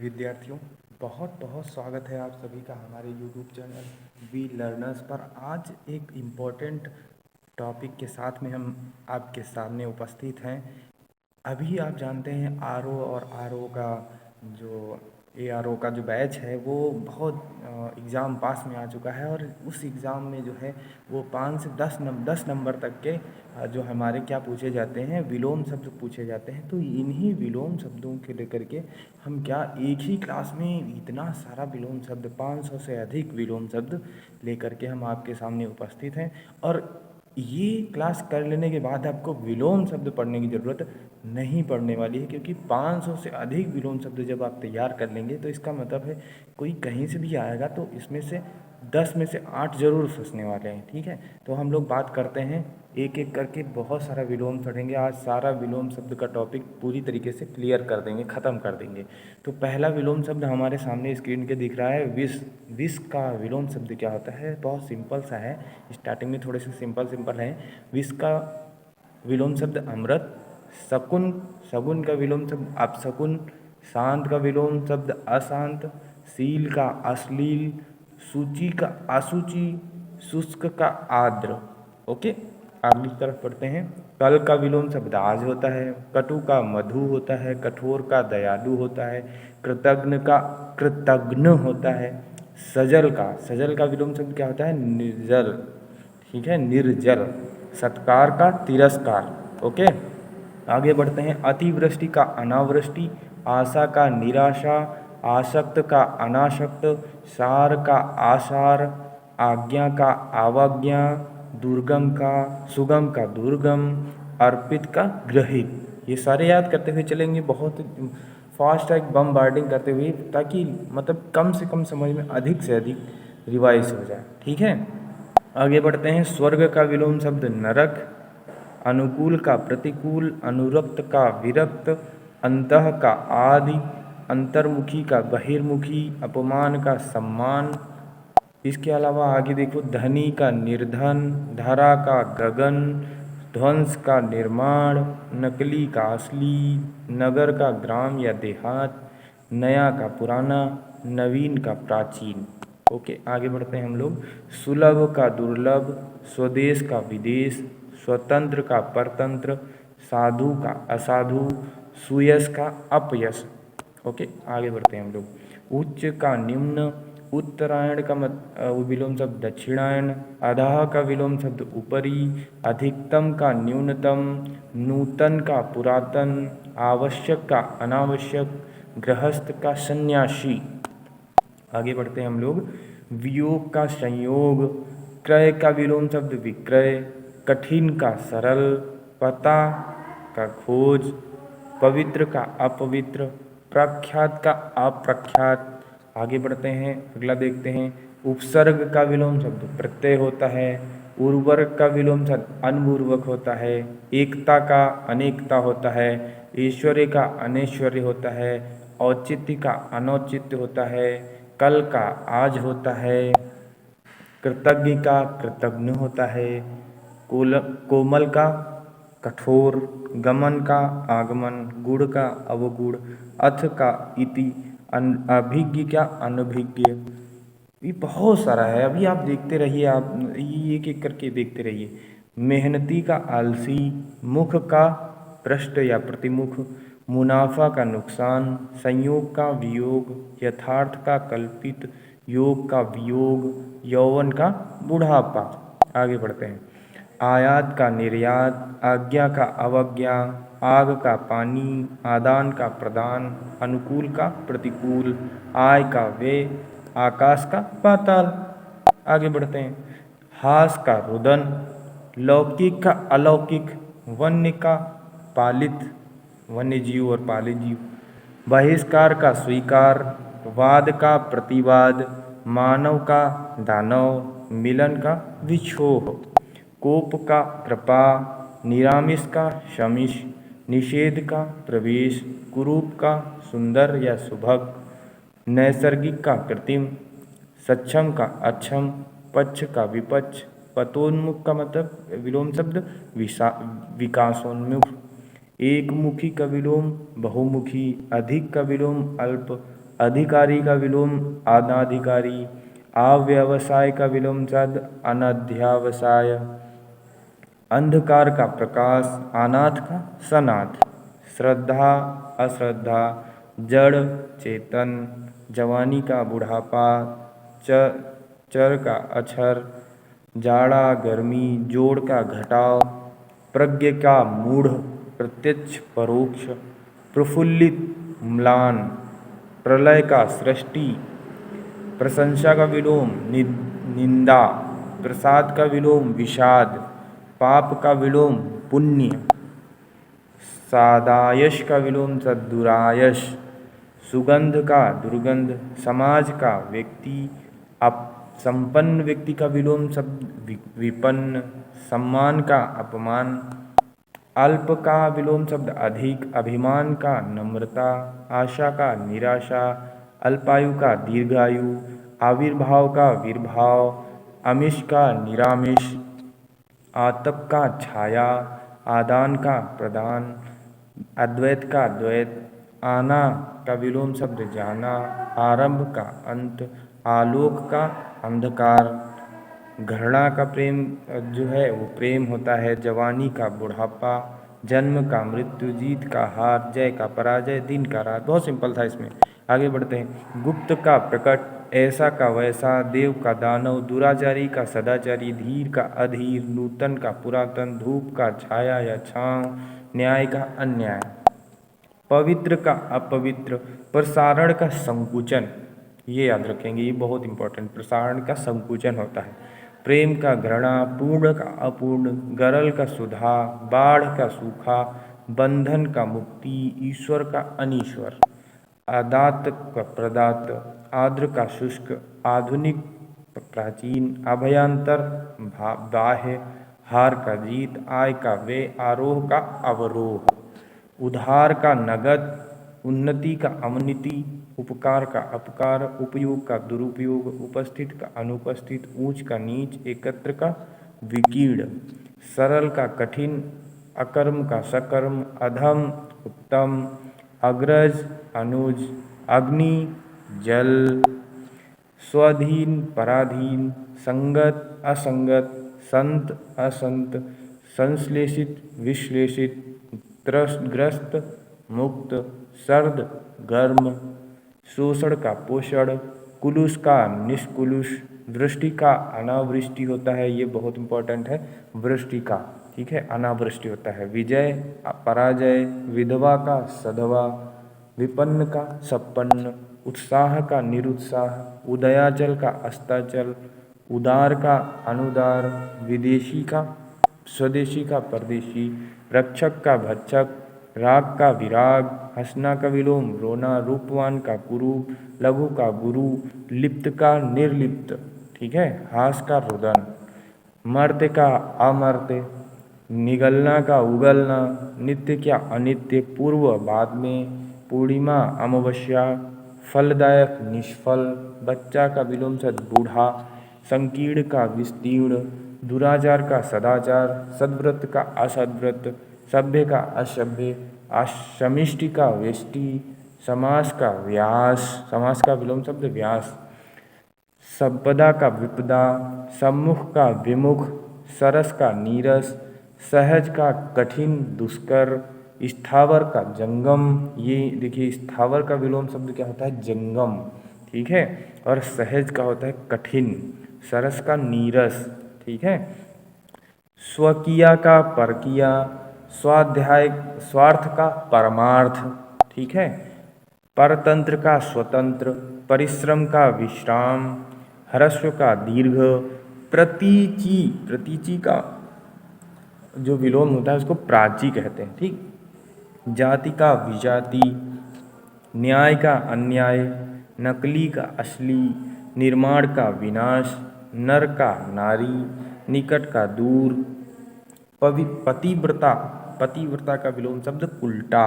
विद्यार्थियों, बहुत बहुत स्वागत है आप सभी का हमारे YouTube चैनल वी लर्नर्स पर। आज एक इम्पोर्टेंट टॉपिक के साथ में हम आपके सामने उपस्थित हैं। अभी आप जानते हैं आरओ और आरओ का जो एआरओ का जो बैच है वो बहुत एग्ज़ाम पास में आ चुका है, और उस एग्ज़ाम में जो है वो 5 से 10 नंबर तक के जो हमारे क्या पूछे जाते हैं, विलोम शब्द पूछे जाते हैं। तो इन्हीं विलोम शब्दों के लेकर के हम क्या एक ही क्लास में इतना सारा विलोम शब्द, 500 से अधिक विलोम शब्द लेकर के हम आपके सामने उपस्थित हैं। और ये क्लास कर लेने के बाद आपको विलोम शब्द पढ़ने की ज़रूरत नहीं पड़ने वाली है, क्योंकि 500 से अधिक विलोम शब्द जब आप तैयार कर लेंगे तो इसका मतलब है कोई कहीं से भी आएगा तो इसमें से 10 में से 8 जरूर फंसने वाले हैं। ठीक है, तो हम लोग बात करते हैं एक एक करके, बहुत सारा विलोम पढ़ेंगे आज। सारा विलोम शब्द का टॉपिक पूरी तरीके से क्लियर कर देंगे, ख़त्म कर देंगे। तो पहला विलोम शब्द हमारे सामने स्क्रीन के दिख रहा है, विष। विष का विलोम शब्द क्या होता है? बहुत सिंपल सा है, स्टार्टिंग में थोड़े से सिंपल है। विष का विलोम शब्द अमृत। शकुन, शगुन का विलोम शब्द अपशकुन। शांत का विलोम शब्द अशांत। शील का अश्लील। सूची का असुचि। शुष्क का आर्द्र। ओके, अगली तरफ पढ़ते हैं। कल का विलोम शब्द आज होता है। कटु का मधु होता है। कठोर का दयालु होता है। कृतज्ञ का कृतज्ञ होता है। सजल का विलोम शब्द क्या होता है? निर्जल। ठीक है, निर्जल। सत्कार का तिरस्कार। ओके, आगे बढ़ते हैं। अतिवृष्टि का अनावृष्टि। आशा का निराशा। आसक्त का अनासक्त। सार का आसार। आज्ञा का अवज्ञा। दुर्गम का सुगम का दुर्गम। अर्पित का ग्रहित। ये सारे याद करते हुए चलेंगे, बहुत फास्ट एक बमबार्डिंग करते हुए, ताकि मतलब कम से कम समझ में अधिक से अधिक रिवाइज हो जाए। ठीक है, आगे बढ़ते हैं। स्वर्ग का विलोम शब्द नरक। अनुकूल का प्रतिकूल। अनुरक्त का विरक्त। अंतः का आदि। अंतर्मुखी का बहिर्मुखी। अपमान का सम्मान। इसके अलावा आगे देखो, धनी का निर्धन। धरा का गगन। ध्वंस का निर्माण। नकली का असली। नगर का ग्राम या देहात। नया का पुराना। नवीन का प्राचीन। ओके, आगे बढ़ते हैं हम लोग। सुलभ का दुर्लभ। स्वदेश का विदेश। स्वतंत्र का परतंत्र। साधु का असाधु। सुयश का अपयश। ओके, आगे बढ़ते हैं हम लोग। उच्च का निम्न। उत्तरायण का विलोम शब्द दक्षिणायन। अधः का विलोम शब्द ऊपरी। अधिकतम का न्यूनतम। नूतन का पुरातन। आवश्यक का अनावश्यक। गृहस्थ का सन्यासी। आगे बढ़ते हैं हम लोग। वियोग का संयोग। क्रय का विलोम शब्द विक्रय। कठिन का सरल। पता का खोज। पवित्र का अपवित्र। प्रख्यात का अप्रख्यात। आगे बढ़ते हैं, अगला देखते हैं। उपसर्ग का विलोम शब्द प्रत्यय होता है। उर्वरक का विलोम शब्द अनउर्वरक होता है। एकता का अनेकता होता है। ऐश्वर्य का अनैश्वर्य होता है। औचित्य का अनौचित्य होता है। कल का आज होता है। कृतज्ञ का कृतज्ञ होता है। कोमल का कठोर। गमन का आगमन। गुण का अवगुण। अथ का इति। अभिज्ञ का अनभिज्ञ। ये बहुत सारा है, अभी आप देखते रहिए, आप ये एक एक करके देखते रहिए। मेहनती का आलसी। मुख का पृष्ठ या प्रतिमुख। मुनाफा का नुकसान। संयोग का वियोग। यथार्थ का कल्पित। योग का वियोग। यौवन का बुढ़ापा। आगे बढ़ते हैं। आयात का निर्यात। आज्ञा का अवज्ञा। आग का पानी। आदान का प्रदान। अनुकूल का प्रतिकूल। आय का व्यय। आकाश का पाताल। आगे बढ़ते हैं। हास का रुदन। लौकिक का अलौकिक। वन्य का पालित, वन्य जीव और पालित जीव। बहिष्कार का स्वीकार। वाद का प्रतिवाद। मानव का दानव। मिलन का विछोह। कोप का कृपा। निरामिष का शमिष। निषेध का प्रवेश। कुरूप का सुंदर या सुभग। नैसर्गिक का कृत्रिम। सक्षम का अक्षम। पक्ष का विपक्ष। पतोन्मुख का मतलब विलोम शब्द विकासोन्मुख। एकमुखी का विलोम बहुमुखी। अधिक का विलोम अल्प। अधिकारी का विलोम अनाधिकारी, अव्यवसाय का विलोम शब्द अनध्यावसाय, अंधकार का प्रकाश, अनाथ का सनाथ, श्रद्धा अश्रद्धा, जड़ चेतन, जवानी का बुढ़ापा, चर का अक्षर, जाड़ा गर्मी, जोड़ का घटाव, प्रज्ञ का मूढ़, प्रत्यक्ष परोक्ष, प्रफुल्लित म्लान, प्रलय का सृष्टि, प्रशंसा का विलोम निंदा, प्रसाद का विलोम विषाद, पाप का विलोम पुण्य, सादायश का विलोम दुरायश, सुगंध का दुर्गंध, समाज का व्यक्ति, संपन्न व्यक्ति का विलोम शब्द विपन्न, सम्मान का अपमान, अल्प का विलोम शब्द अधिक, अभिमान का नम्रता, आशा का निराशा, अल्पायु का दीर्घायु, आविर्भाव का विर्भाव, आमिष का निरामिष, आतप का छाया, आदान का प्रदान, अद्वैत का द्वैत, आना का विलोम शब्द जाना, आरंभ का अंत, आलोक का अंधकार, घृणा का प्रेम जो है वो प्रेम होता है, जवानी का बुढ़ापा, जन्म का मृत्यु, जीत का हार, जय का पराजय, दिन का रात। बहुत सिंपल था इसमें। आगे बढ़ते हैं। गुप्त का प्रकट, ऐसा का वैसा, देव का दानव, दुराचारी का सदाचारी, धीर का अधीर, नूतन का पुरातन, धूप का छाया या छांव, न्याय का अन्याय, पवित्र का अपवित्र, प्रसारण का संकुचन, ये याद रखेंगे, ये बहुत इंपॉर्टेंट, प्रसारण का संकुचन होता है, प्रेम का घृणा, पूर्ण का अपूर्ण, गरल का सुधा, बाढ़ का सूखा, बंधन का मुक्ति, ईश्वर का अनीश्वर, आदात का प्रदात, आर्द्र का शुष्क, आधुनिक प्राचीन, अभयांतर बाह्य, हार का जीत, आय का व्यय, आरोह का अवरोह, उधार का नगद, उन्नति का अवनति, उपकार का अपकार, उपयोग का दुरुपयोग, उपस्थित का अनुपस्थित, ऊंच का नीच, एकत्र का विकीर्ण, सरल का कठिन, अकर्म का सकर्म, अधम उत्तम, अग्रज अनुज, अग्नि जल, स्वाधीन पराधीन, संगत असंगत, संत असंत, संश्लेषित विश्लेषित, त्रस्त मुक्त, सर्द गर्म, शोषण का पोषण, कुलुष का निष्कुलुष, वृष्टि का अनावृष्टि होता है, ये बहुत इंपॉर्टेंट है, वृष्टि का, ठीक है, अनावृष्टि होता है, विजय पराजय, विधवा का सधवा, विपन्न का संपन्न, उत्साह का निरुत्साह, उदयाचल का अस्ताचल, उदार का अनुदार, विदेशी का स्वदेशी का परदेशी, रक्षक का भक्षक, राग का विराग, हंसना का विलोम रोना, रूपवान का कुरूप, लघु का गुरु, लिप्त का निर्लिप्त, ठीक है, हास का रुदन, मर्त्य का अमर्त्य, निगलना का उगलना, नित्य क्या अनित्य, पूर्व बाद में, पूर्णिमा अमावस्या, फलदायक निष्फल, बच्चा का विलोम सद बूढ़ा, संकीर्ण का विस्तीर्ण, दुराचार का सदाचार, सद्व्रत का असद्व्रत, सभ्य का असभ्य, समिष्टि का वेष्टि, समास का व्यास, समास का विलोम शब्द व्यास, संपदा का विपदा, सम्मुख का विमुख, सरस का नीरस, सहज का कठिन दुष्कर, स्थावर का जंगम, ये देखिए स्थावर का विलोम शब्द क्या होता है, जंगम, ठीक है, और सहज का होता है कठिन, सरस का नीरस, ठीक है, स्वकीया का परकिया, स्वाध्याय स्वार्थ का परमार्थ, ठीक है, परतंत्र का स्वतंत्र, परिश्रम का विश्राम, ह्रस्व का दीर्घ, प्रतीचि, प्रतीचि का जो विलोम होता है उसको प्राची कहते हैं, ठीक, जाति का विजाति, न्याय का अन्याय, नकली का असली, निर्माण का विनाश, नर का नारी, निकट का दूर, पतिव्रता, पतिव्रता का विलोम शब्द उल्टा।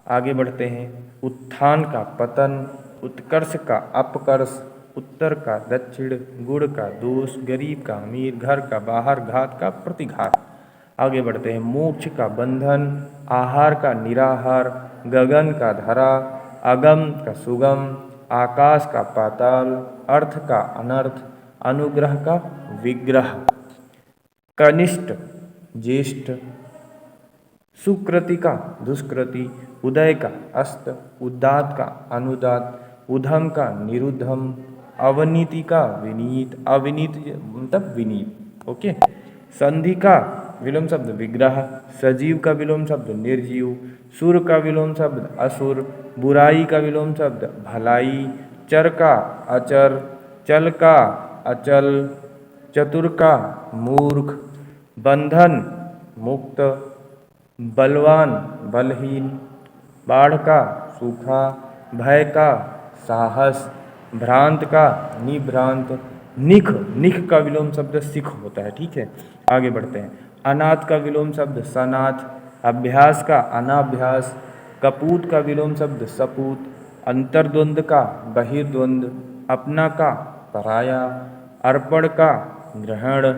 आगे बढ़ते हैं। उत्थान का पतन, उत्कर्ष का अपकर्ष, उत्तर का दक्षिण, गुण का दोष, गरीब का अमीर, घर का बाहर, घात का प्रतिघात। आगे बढ़ते हैं। मोक्ष का बंधन, आहार का निराहार, गगन का धरा, अगम का सुगम, आकाश का पाताल, अर्थ का अनर्थ, अनुग्रह का विग्रह, कनिष्ठ ज्येष्ठ, सुकृति का दुष्कृति, उदय का अस्त, उदात का अनुदात, उधम का निरुद्धम, अवनीति का विनीत, अविनीत मतलब विनीत। ओके। संधि का विलोम शब्द विग्रह, सजीव का विलोम शब्द निर्जीव, सुर का विलोम शब्द असुर, बुराई का विलोम शब्द भलाई, चर का अचर, चल का अचल, चतुर का मूर्ख, बंधन मुक्त, बलवान बलहीन, बाढ़ का सूखा, भय का साहस, भ्रांत का निभ्रांत, निख निख का विलोम शब्द सिख होता है। ठीक है, आगे बढ़ते हैं। अनाथ का विलोम शब्द सनाथ, अभ्यास का अनाभ्यास, कपूत का विलोम शब्द सपूत, अंतर्द्वंद का बहिर्द्वंद, अपना का पराया, अर्पण का ग्रहण,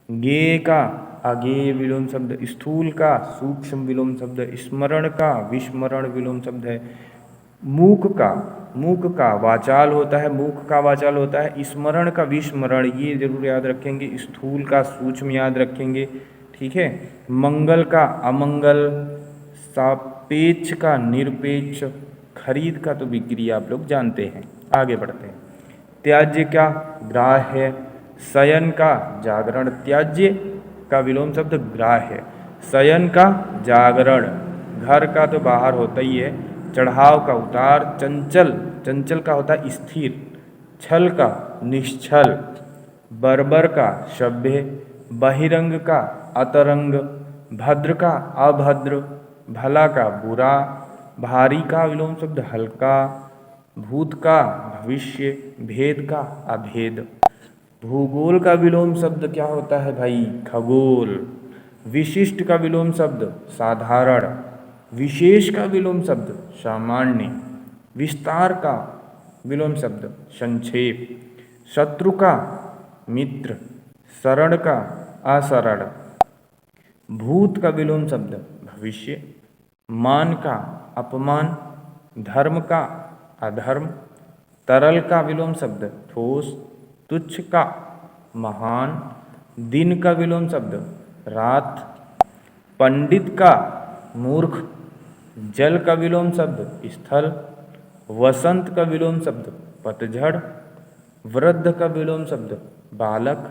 ज्ञेय का अज्ञेय विलोम शब्द, स्थूल का सूक्ष्म विलोम शब्द, स्मरण का विस्मरण विलोम शब्द है। मूक का वाचाल होता है, मूक का वाचाल होता है। स्मरण का विस्मरण, ये जरूर याद रखेंगे। स्थूल का सूक्ष्म याद रखेंगे। ठीक है। मंगल का अमंगल, सापेक्ष का निरपेक्ष, खरीद का तो बिक्री आप लोग जानते हैं। आगे बढ़ते हैं। त्याज्य का ग्राह्य, शयन का जागरण, त्याज्य का विलोम शब्द ग्राह्य, शयन का जागरण, घर का तो बाहर होता ही है, चढ़ाव का उतार, चंचल, चंचल का होता है स्थिर, छल का निश्छल, बर्बर का सभ्य, बहिरंग का अतरंग, भद्र का अभद्र, भला का बुरा, भारी का विलोम शब्द हल्का, भूत का भविष्य, भेद का अभेद। भूगोल का विलोम शब्द क्या होता है भाई? खगोल। विशिष्ट का विलोम शब्द साधारण, विशेष का विलोम शब्द सामान्य, विस्तार का विलोम शब्द संक्षेप, शत्रु का मित्र, शरण का अशरण, भूत का विलोम शब्द भविष्य, मान का अपमान, धर्म का अधर्म, तरल का विलोम शब्द ठोस, तुच्छ का महान, दिन का विलोम शब्द रात, पंडित का मूर्ख, जल का विलोम शब्द स्थल, वसंत का विलोम शब्द पतझड़, वृद्ध का विलोम शब्द बालक,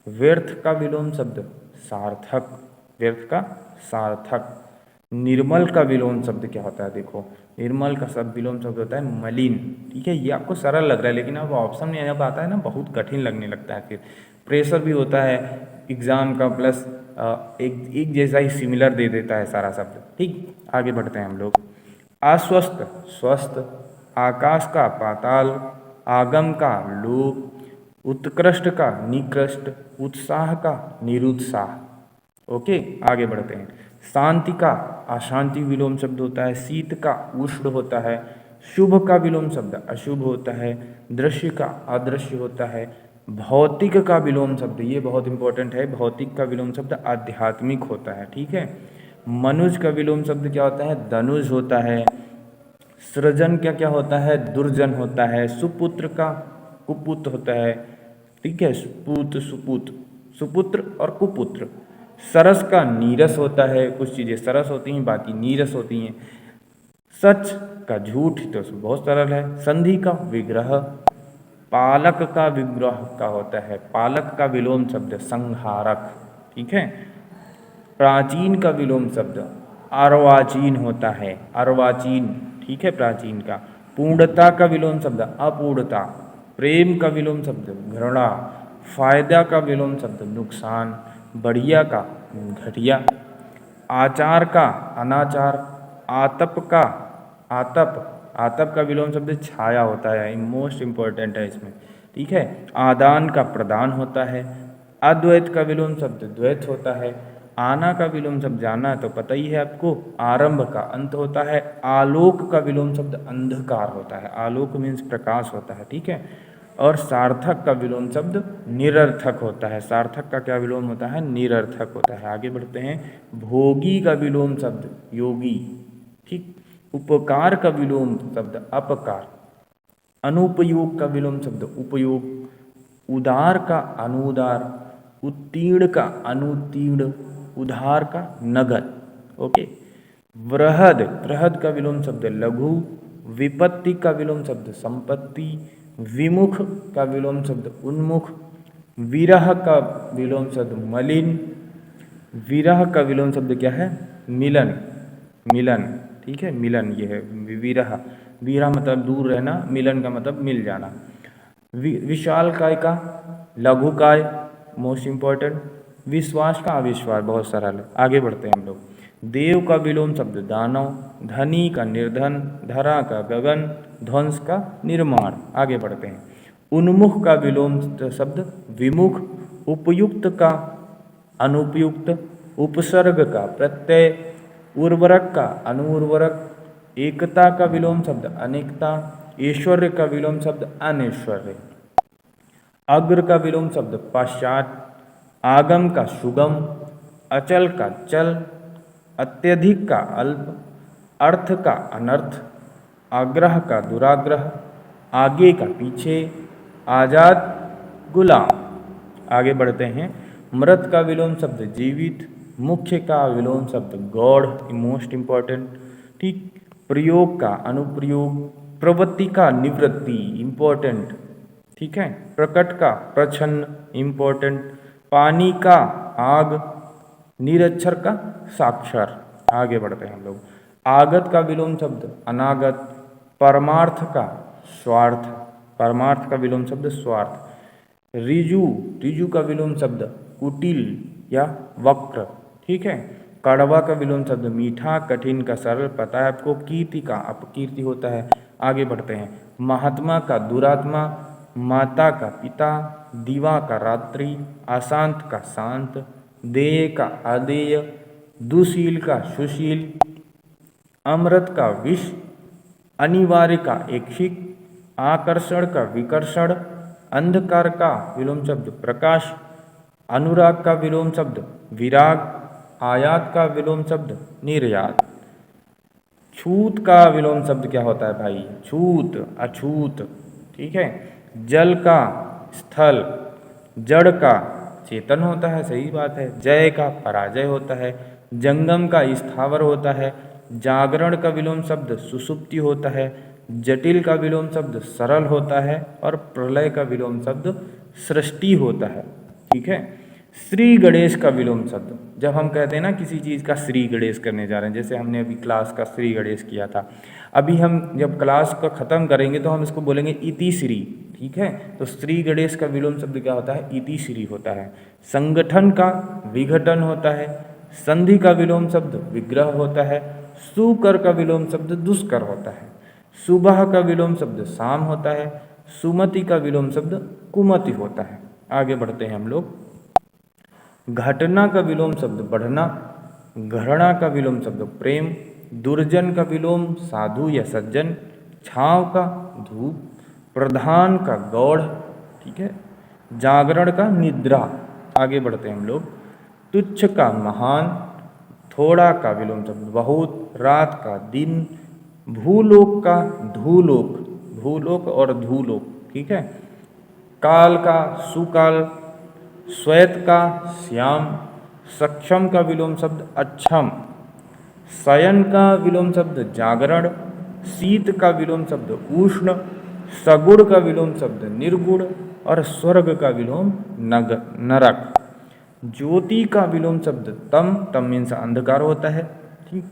व्यर्थ का विलोम शब्द सार्थक, व्यर्थ का सार्थक। निर्मल का विलोम शब्द क्या होता है? देखो, निर्मल का सब विलोम शब्द होता है मलिन। ठीक है, ये आपको सरल लग रहा है, लेकिन अब ऑप्शन में जब आता है ना बहुत कठिन लगने लगता है। फिर प्रेशर भी होता है एग्जाम का, प्लस एक जैसा ही सिमिलर दे देता है सारा शब्द। ठीक, आगे बढ़ते हैं हम लोग। अस्वस्थ स्वस्थ, आकाश का पाताल, आगम का लोप, उत्कृष्ट का निकृष्ट, उत्साह का निरुत्साह। ओके, आगे बढ़ते हैं। शांति का अशांति विलोम शब्द होता है, शीत का उष्ण होता है, शुभ का विलोम शब्द अशुभ होता है, दृश्य का अदृश्य होता है, भौतिक का विलोम शब्द, ये बहुत इंपॉर्टेंट है, भौतिक का विलोम शब्द आध्यात्मिक होता है। ठीक है। मनुज का विलोम शब्द क्या होता है? धनुज होता है। सृजन क्या क्या होता है? दुर्जन होता है। सुपुत्र का कुपुत होता है। ठीक है, सुपूत सुपुत, सुपुत्र और कुपुत्र। सरस का नीरस होता है, कुछ चीज़ें सरस होती हैं बाकी नीरस होती हैं। सच का झूठ तो बहुत सरल है। संधि का विग्रह, पालक का विग्रह का होता है, पालक का विलोम शब्द संहारक। ठीक है। प्राचीन का विलोम शब्द अर्वाचीन होता है, अर्वाचीन। ठीक है, प्राचीन का। पूर्णता का विलोम शब्द अपूर्णता, प्रेम का विलोम शब्द घृणा, फायदा का विलोम शब्द नुकसान, बढ़िया का घटिया, आचार का अनाचार, आतप का आतप, आतप का विलोम शब्द छाया होता है, मोस्ट इम्पोर्टेंट है इसमें। ठीक है। आदान का प्रदान होता है। अद्वैत का विलोम शब्द द्वैत होता है। आना का विलोम शब्द जाना तो पता ही है आपको, आरंभ का अंत होता है। आलोक का विलोम शब्द अंधकार होता है, आलोक मीन्स प्रकाश होता है। ठीक है। और सार्थक का विलोम शब्द निरर्थक होता है। सार्थक का क्या विलोम होता है? निरर्थक होता है। आगे बढ़ते हैं। भोगी का विलोम शब्द योगी। ठीक। उपकार का विलोम शब्द अपकार, अनुपयोग का विलोम शब्द उपयोग, उदार का अनुदार, उत्तीर्ण का अनुत्तीर्ण, उधार का नगद। ओके। वृहद, बृहद का विलोम शब्द लघु, विपत्ति का विलोम शब्द संपत्ति, विमुख का विलोम शब्द उन्मुख, विरह का विलोम शब्द मलिन, विरह का विलोम शब्द क्या है? मिलन, मिलन, ठीक है, मिलन ये है विरह। विरह मतलब दूर रहना, मिलन का मतलब मिल जाना। विशाल काय का लघु काय, मोस्ट इंपॉर्टेंट। विश्वास का अविश्वास, बहुत सरल है। आगे बढ़ते हैं हम लोग। देव का विलोम शब्द दानव, धनी का निर्धन, धरा का गगन, ध्वंस का निर्माण। आगे बढ़ते हैं। उन्मुख का विलोम शब्द विमुख, उपयुक्त का अनुपयुक्त, उपसर्ग का प्रत्यय, उर्वरक का अनुर्वरक, एकता का विलोम शब्द अनेकता, ऐश्वर्य का विलोम शब्द अनैश्वर्य, अग्र का विलोम शब्द पश्चात, आगम का सुगम, अचल का चल, अत्यधिक का अल्प, अर्थ का अनर्थ, आग्रह का दुराग्रह, आगे का पीछे, आजाद गुलाम। आगे बढ़ते हैं। मृत का विलोम शब्द जीवित, मुख्य का विलोम शब्द गौड़, मोस्ट इंपॉर्टेंट, ठीक। प्रयोग का अनुप्रयोग, प्रवृत्ति का निवृत्ति, इंपॉर्टेंट, ठीक है। प्रकट का प्रच्छन्न, इंपॉर्टेंट। पानी का आग, निरक्षर का साक्षर। आगे बढ़ते हैं हम लोग। आगत का विलोम शब्द अनागत, परमार्थ का स्वार्थ, परमार्थ का विलोम शब्द स्वार्थ। ऋजु, ऋजु का विलोम शब्द कुटिल या वक्र, ठीक है। कड़वा का विलोम शब्द मीठा, कठिन का सरल, पता है आपको। कीर्ति का अपकीर्ति होता है। आगे बढ़ते हैं। महात्मा का दुरात्मा, माता का पिता, दीवा का रात्रि, अशांत का शांत, देय का अदेय, दुशील का सुशील, अमृत का विष, अनिवार्य का ऐच्छिक, आकर्षण का विकर्षण, अंधकार का विलोम शब्द प्रकाश, अनुराग का विलोम शब्द विराग, आयात का विलोम शब्द निर्यात। छूत का विलोम शब्द क्या होता है भाई? छूत, अछूत, ठीक है। जल का स्थल, जड़ का चेतन होता है, सही बात है। जय का पराजय होता है। जंगम का स्थावर होता है। जागरण का विलोम शब्द सुषुप्ति होता है। जटिल का विलोम शब्द सरल होता है। और प्रलय का विलोम शब्द सृष्टि होता है, ठीक है। श्री गणेश का विलोम शब्द, जब हम कहते हैं ना किसी चीज़ का श्री गणेश करने जा रहे हैं, जैसे हमने अभी क्लास का श्री गणेश किया था, अभी हम जब क्लास का ख़त्म करेंगे तो हम इसको बोलेंगे इति श्री, ठीक है। तो श्री गणेश का विलोम शब्द क्या होता है? इति श्री होता है। संगठन का विघटन होता है। संधि का विलोम शब्द विग्रह होता है। सुकर का विलोम शब्द दुष्कर होता है। सुबह का विलोम शब्द शाम होता है। सुमति का विलोम शब्द कुमति होता है। आगे बढ़ते हैं हम लोग। घटना का विलोम शब्द बढ़ना। घृणा का विलोम शब्द प्रेम। दुर्जन का विलोम साधु या सज्जन। छांव का धूप। प्रधान का गौड़, ठीक है। जागरण का निद्रा। आगे बढ़ते हैं हम लोग। तुच्छ का महान। थोड़ा का विलोम शब्द बहुत। रात का दिन। भूलोक का धूलोक, भूलोक और धूलोक, ठीक है। काल का सुकाल। श्वेत का श्याम। सक्षम का विलोम शब्द अक्षम। शयन का विलोम शब्द जागरण। शीत का विलोम शब्द उष्ण। सगुण का विलोम शब्द निर्गुण। और स्वर्ग का विलोम नरक। ज्योति का विलोम शब्द तम, तम मीन्स अंधकार होता है, ठीक।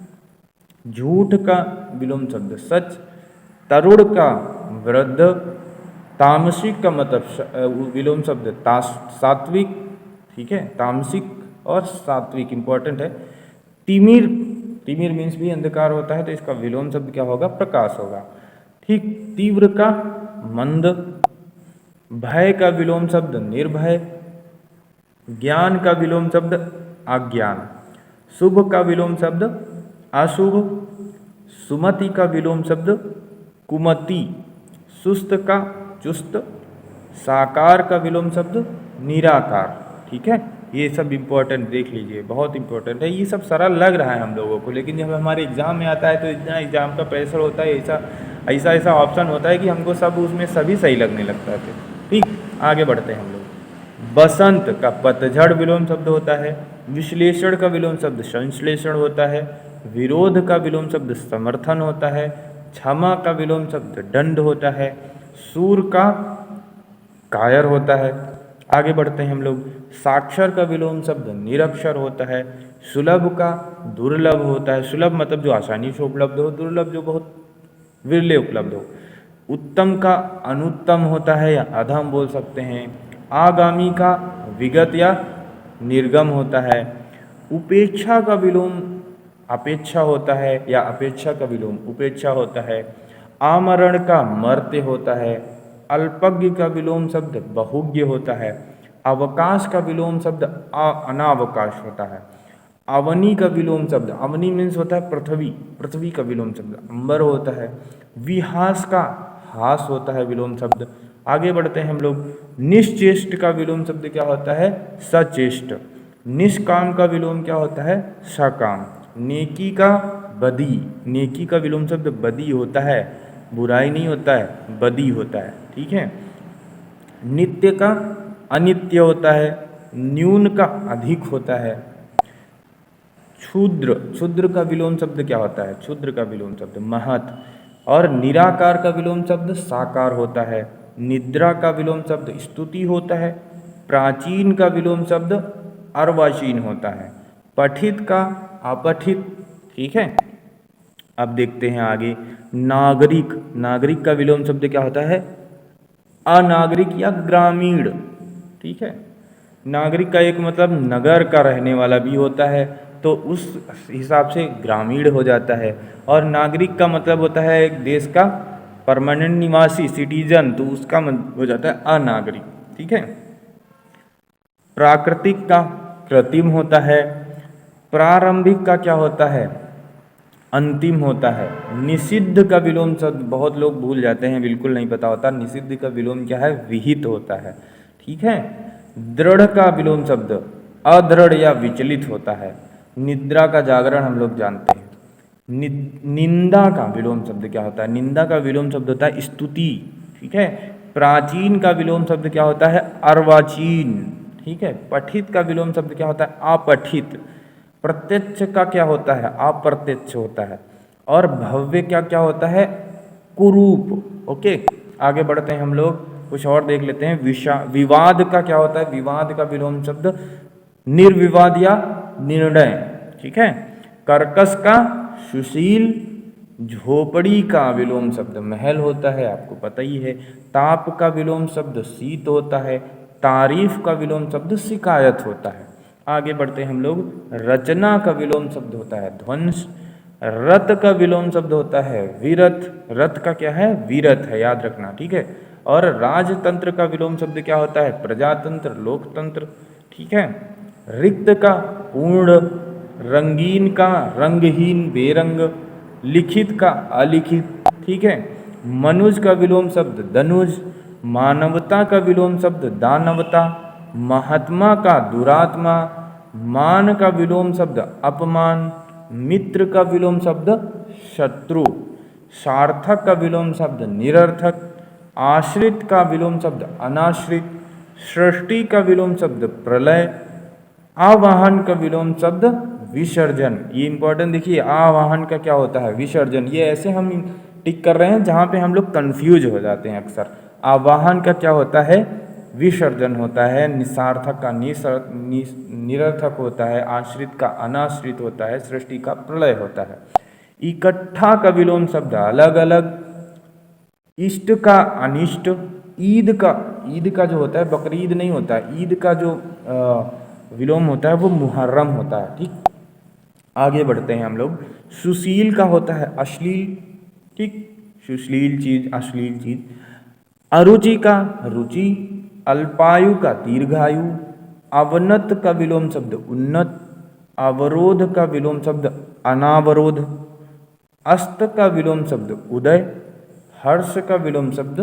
झूठ का विलोम शब्द सच। तरुण का वृद्ध। तामसिक का मतलब विलोम शब्द सात्विक, ठीक है। तामसिक और सात्विक इंपॉर्टेंट है। तिमिर, तिमिर मीन्स भी अंधकार होता है, तो इसका विलोम शब्द क्या होगा? प्रकाश होगा, ठीक। तीव्र का मंद। भय का विलोम शब्द निर्भय। ज्ञान का विलोम शब्द अज्ञान। शुभ का विलोम शब्द अशुभ। सुमति का विलोम शब्द कुमति। सुस्त का चुस्त। साकार का विलोम शब्द निराकार, ठीक है। ये सब इम्पोर्टेंट देख लीजिए, बहुत इंपॉर्टेंट है। ये सब सरल लग रहा है हम लोगों को, लेकिन जब हमारे एग्ज़ाम में आता है तो इतना एग्ज़ाम का प्रेशर होता है, ऐसा ऐसा ऐसा ऑप्शन होता है कि हमको सब उसमें सभी सही लगने लगता है। ठीक, आगे बढ़ते हैं हम लोग। बसंत का पतझड़ विलोम शब्द होता है। विश्लेषण का विलोम शब्द संश्लेषण होता है। विरोध का विलोम शब्द समर्थन होता है। क्षमा का विलोम शब्द दंड होता है। सूर का कायर होता है। आगे बढ़ते हैं हम लोग। साक्षर का विलोम शब्द निरक्षर होता है। सुलभ का दुर्लभ होता है। सुलभ मतलब जो आसानी से उपलब्ध हो, दुर्लभ जो बहुत विरले उपलब्ध हो। उत्तम का अनुत्तम होता है या अधम बोल सकते हैं। आगामी का विगत या निर्गम होता है। उपेक्षा का विलोम अपेक्षा होता है या अपेक्षा का विलोम उपेक्षा होता है। आमरण का मर्त्य होता है। अल्पज्ञ का विलोम शब्द बहुज्ञ होता है। अवकाश का विलोम शब्द अनावकाश होता है। अवनी का विलोम शब्द, अवनी मीन्स होता है पृथ्वी, पृथ्वी का विलोम शब्द अंबर होता है। विहास का हास होता है विलोम शब्द। आगे बढ़ते हैं हम लोग। निश्चेष्ट का विलोम शब्द क्या होता है? सचेष्ट। निष्काम का विलोम क्या होता है? सकाम। नेकी का बदी, नेकी का विलोम शब्द बदी होता है, बुराई नहीं होता है, बदी होता है। ठीक है। नित्य का अनित्य होता है। न्यून का अधिक होता है। क्षुद्र, क्षुद्र का विलोम शब्द क्या होता है? क्षुद्र का विलोम शब्द महत। और निराकार का विलोम शब्द साकार होता है। निद्रा का विलोम शब्द स्तुति होता है। प्राचीन का विलोम शब्द अर्वाचीन होता है। पठित का अपठित। ठीक है। अब देखते हैं आगे। नागरिक, नागरिक का विलोम शब्द क्या होता है? अनागरिक या ग्रामीण। ठीक है। नागरिक का एक मतलब नगर का रहने वाला भी होता है, तो उस हिसाब से ग्रामीण हो जाता है। और नागरिक का मतलब होता है एक देश का परमानेंट निवासी, सिटीजन, तो उसका हो जाता है अनागरिक। ठीक है। प्राकृतिक का कृत्रिम होता है। प्रारंभिक का क्या होता है? अंतिम होता है। निषिद्ध का विलोम शब्द बहुत लोग भूल जाते हैं, बिल्कुल नहीं पता होता। निषिद्ध का विलोम क्या है? विहित होता है। ठीक है। दृढ़ का विलोम शब्द अदृढ़ या विचलित होता है। निद्रा का जागरण हम लोग जानते हैं। निंदा का विलोम शब्द क्या होता है? निंदा का विलोम शब्द होता है स्तुति। ठीक है। प्राचीन का विलोम शब्द क्या होता है? अर्वाचीन। ठीक है। पठित का विलोम शब्द क्या होता है? अपठित। प्रत्यक्ष का क्या होता है? अप्रत्यक्ष होता है। और भव्य क्या क्या होता है? कुरूप। ओके, आगे बढ़ते हैं हम लोग, कुछ और देख लेते हैं। विवाद का क्या होता है? विवाद का विलोम शब्द निर्विवाद या निर्णय। ठीक है। कर्कश का सुशील। झोपड़ी का विलोम शब्द महल होता है, आपको पता ही है। ताप का विलोम शब्द शीत होता है। तारीफ का विलोम शब्द शिकायत होता है। आगे बढ़ते हैं हम लोग। रचना का विलोम शब्द होता है ध्वंस। रत का विलोम शब्द होता है विरत। रत का क्या है? विरत है, याद रखना। ठीक है। और राजतंत्र का विलोम शब्द क्या होता है? प्रजातंत्र, लोकतंत्र। ठीक है। रिक्त का पूर्ण। रंगीन का रंगहीन, बेरंग। लिखित का अलिखित। ठीक है। मनुज का विलोम शब्द दनुज। मानवता का विलोम शब्द दानवता। महात्मा का दुरात्मा। मान का विलोम शब्द अपमान। मित्र का विलोम शब्द शत्रु। सार्थक का विलोम शब्द निरर्थक। आश्रित का विलोम शब्द अनाश्रित। सृष्टि का विलोम शब्द प्रलय। आवाहन का विलोम शब्द विसर्जन। ये इंपॉर्टेंट देखिए, आवाहन का क्या होता है? विसर्जन। ये ऐसे हम टिक कर रहे हैं जहाँ पे हम लोग कंफ्यूज हो जाते हैं अक्सर। आवाहन का क्या होता है? विसर्जन होता है। निसार्थक का निरर्थक होता है। आश्रित का अनाश्रित होता है। सृष्टि का प्रलय होता है। इकट्ठा का विलोम शब्द अलग अलग। इष्ट का अनिष्ट। ईद का जो होता है, बकरीद नहीं होता है, ईद का जो विलोम होता है वो मुहर्रम होता है। ठीक, आगे बढ़ते हैं हम लोग। सुशील का होता है अश्लील। ठीक, सुशील चीज, अश्लील चीज। अरुचि का रुचि। अल्पायु का दीर्घायु। अवनत का विलोम शब्द उन्नत। अवरोध का विलोम शब्द अनावरोध। अस्त का विलोम शब्द उदय। हर्ष का विलोम शब्द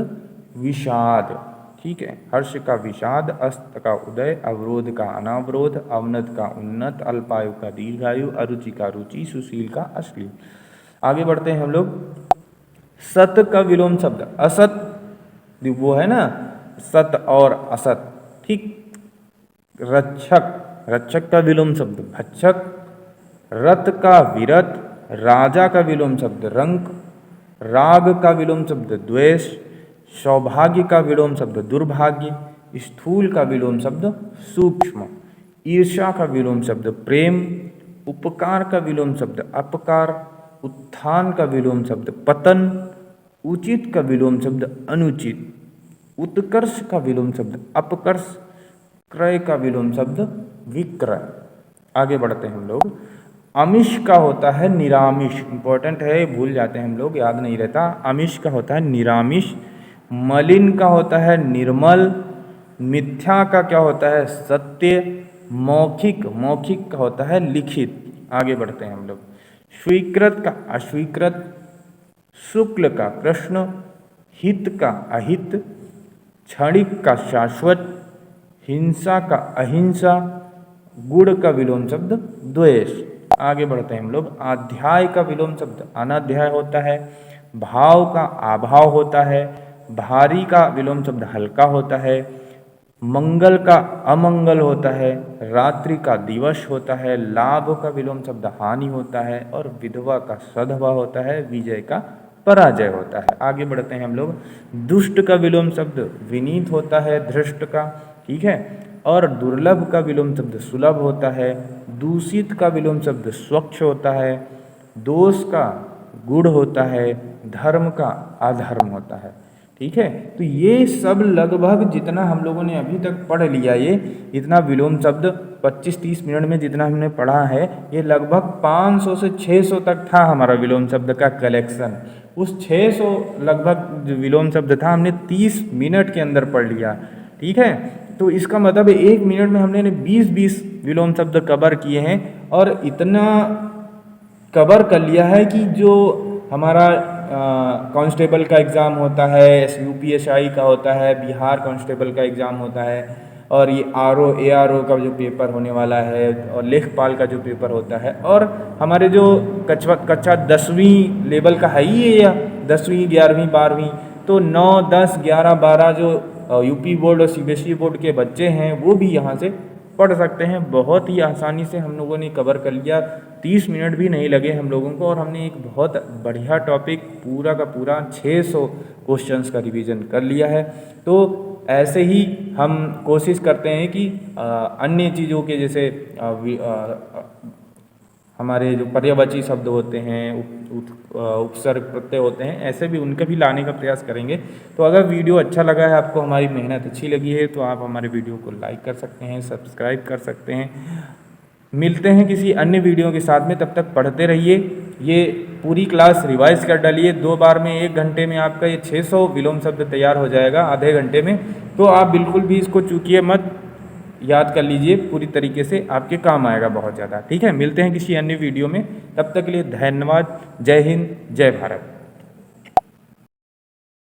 विषाद। ठीक है। हर्ष का विषाद, अस्त का उदय, अवरोध का अनावरोध, अवनत का उन्नत, अल्पायु का दीर्घायु, अरुचि का रुचि, सुशील का अश्लील। आगे बढ़ते हैं हम लोग। सत का विलोम शब्द असत, वो है ना सत और असत, ठीक। रक्षक, रक्षक का विलोम शब्द भक्षक। रथ का विरत, राजा का विलोम शब्द रंक। राग का विलोम शब्द द्वेष। सौभाग्य का विलोम शब्द दुर्भाग्य। स्थूल का विलोम शब्द सूक्ष्म। ईर्ष्या का विलोम शब्द प्रेम। उपकार का विलोम शब्द अपकार। उत्थान का विलोम शब्द पतन। उचित का विलोम शब्द अनुचित। उत्कर्ष का विलोम शब्द अपकर्ष। क्रय का विलोम शब्द विक्रय। आगे बढ़ते हैं हम लोग। आमिष का होता है निरामिष, इंपॉर्टेंट है, भूल जाते हैं हम लोग, याद नहीं रहता। आमिष का होता है निरामिष। मलिन का होता है निर्मल। मिथ्या का क्या होता है सत्य। मौखिक, मौखिक का होता है लिखित। आगे बढ़ते हैं हम लोग। स्वीकृत का अस्वीकृत। शुक्ल का कृष्ण। हित का अहित। क्षणिक का शाश्वत। हिंसा का अहिंसा। गुण का विलोम शब्द द्वेष। आगे बढ़ते हैं हम लोग। अध्याय का विलोम शब्द अनाध्याय होता है। भाव का अभाव होता है। भारी का विलोम शब्द हल्का होता है। मंगल का अमंगल होता है। रात्रि का दिवस होता है। लाभ का विलोम शब्द हानि होता है। और विधवा का सधवा होता है। विजय का पराजय होता है। आगे बढ़ते हैं हम लोग। दुष्ट का विलोम शब्द विनीत होता है धृष्ट का, ठीक है। और दुर्लभ का विलोम शब्द सुलभ होता है। दूषित का विलोम शब्द स्वच्छ होता है। दोष का गुण होता है। धर्म का अधर्म होता है, ठीक है। तो ये सब लगभग जितना हम लोगों ने अभी तक पढ़ लिया, ये इतना विलोम शब्द 25-30 मिनट में जितना हमने पढ़ा है, ये लगभग 500 से 600 तक था हमारा विलोम शब्द का कलेक्शन। उस 600 लगभग जो विलोम शब्द था हमने 30 मिनट के अंदर पढ़ लिया, ठीक है। तो इसका मतलब 1 मिनट में हमने 20-20 विलोम शब्द कवर किए हैं। और इतना कवर कर लिया है कि जो हमारा कांस्टेबल का एग्ज़ाम होता है, यूपीएसआई का होता है, बिहार कांस्टेबल का एग्ज़ाम होता है, और ये आरओ एआरओ का जो पेपर होने वाला है, और लेखपाल का जो पेपर होता है, और हमारे जो कक्षा 10वीं लेवल का है ही है, या 10वीं 11वीं 12वीं, तो 9 10 11 12 जो यूपी बोर्ड और सीबीएसई बोर्ड के बच्चे हैं वो भी यहाँ से पढ़ सकते हैं। बहुत ही आसानी से हम लोगों ने कवर कर लिया, 30 मिनट भी नहीं लगे हम लोगों को, और हमने एक बहुत बढ़िया टॉपिक पूरा का पूरा 600 क्वेश्चंस का रिवीजन कर लिया है। तो ऐसे ही हम कोशिश करते हैं कि अन्य चीज़ों के जैसे हमारे जो पर्यायवाची शब्द होते हैं, उपसर्ग प्रत्यय होते हैं, ऐसे भी उनके भी लाने का प्रयास करेंगे। तो अगर वीडियो अच्छा लगा है, आपको हमारी मेहनत अच्छी लगी है, तो आप हमारे वीडियो को लाइक कर सकते हैं, सब्सक्राइब कर सकते हैं। मिलते हैं किसी अन्य वीडियो के साथ में, तब तक पढ़ते रहिए। ये पूरी क्लास रिवाइज कर डालिए, 2 बार में 1 घंटे में आपका ये 600 विलोम शब्द तैयार हो जाएगा, आधे घंटे में। तो आप बिल्कुल भी इसको चूकिए मत, याद कर लीजिए, पूरी तरीके से आपके काम आएगा बहुत ज़्यादा, ठीक है। मिलते हैं किसी अन्य वीडियो में, तब तक के लिए धन्यवाद। जय हिंद, जय भारत।